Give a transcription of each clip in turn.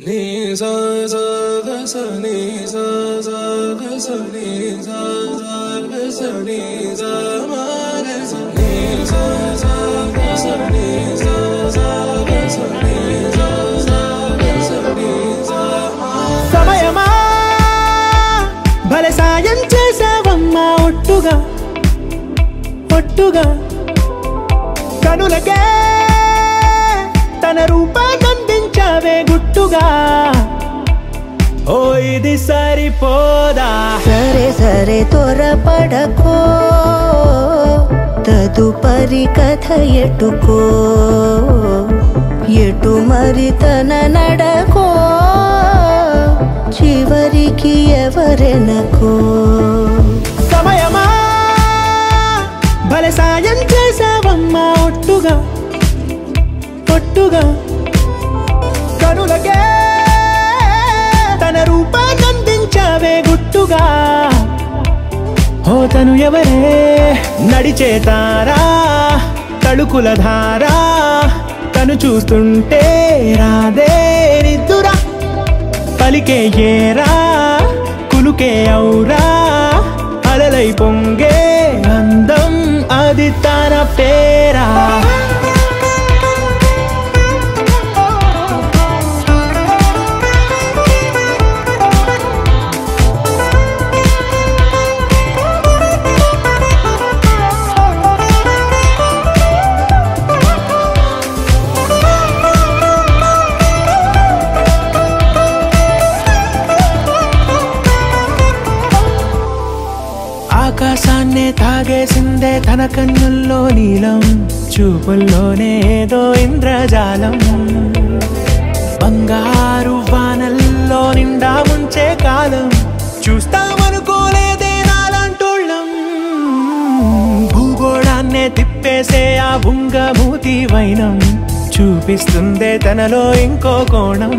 ni sa sa ga sa ni sa sa ga sa ni sa sa ga sa ni sa ma ga sa ni sa sa ga sa ni sa sa ga sa ni sa sa ga sa ni sa సమయమా భలే సాయం చేసావమ్మా ఒట్టుగా ఒట్టుగా కనులకే తన రూపాన్నందించావే గుట్టుగా ఓ ఇది సరిపోదా సరే సరే త్వరపడకో తదుపరి కథ ఎటుకో ఎటు మరి తన నడకో చివరికి ఎవరెనకో సమయమా భలే సాయం చేసావమ్మా ఒట్టుగా ఒట్టుగా కనులకే తన రూపాన్నందించావే గుట్టుగా ఓ తను ఎవరే నడిచే తారా తళుకుల ధారా తను చూస్తుంటే రాదే నిద్దురా పలికే ఏరా కులుకే ఔరా అలలై పొంగే అందం అది తన పేరా ఆకాశాన్నే తాగేసిందే తన కన్నుల్లో నీలం చూపుల్లోనే ఏదో ఇంద్రజాలం బంగారు వానల్లో నిండా ముంచే కాలం చూస్తామనుకోలేదే నాలాంటోళ్ళం భూగోళాన్నే తిప్పేసే ఆ బుంగమూతి వైనం చూపిస్తుందే తనలో ఇంకో కోణం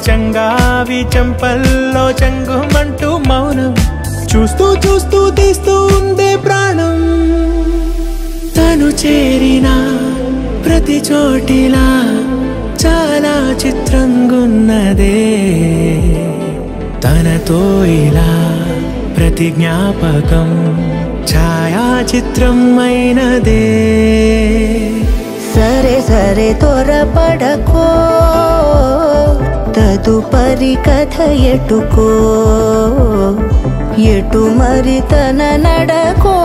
చంగావి చెంపల్లో చెంగుమంటూ మౌనం చూస్తూ చూస్తూ తీస్తూ ఉందే ప్రాణం తను చేరిన ప్రతి చోటిలా చాలా చిత్రంగున్నదే తనతో ఇలా ప్రతి జ్ఞాపకం ఛాయాచిత్రం అయినదే సరే సరే త్వరపడకో తదుపరి కథ ఎటుకో ఎటు మరి తన నడకో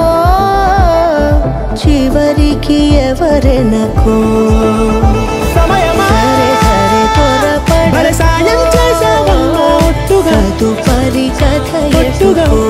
చివరికి ఎవరెనకో సమయమా సరే సరే భలే సాయం చేసావమ్మా ఒట్టుగా తదుపరి కథ ఒట్టుగా ఎటుకో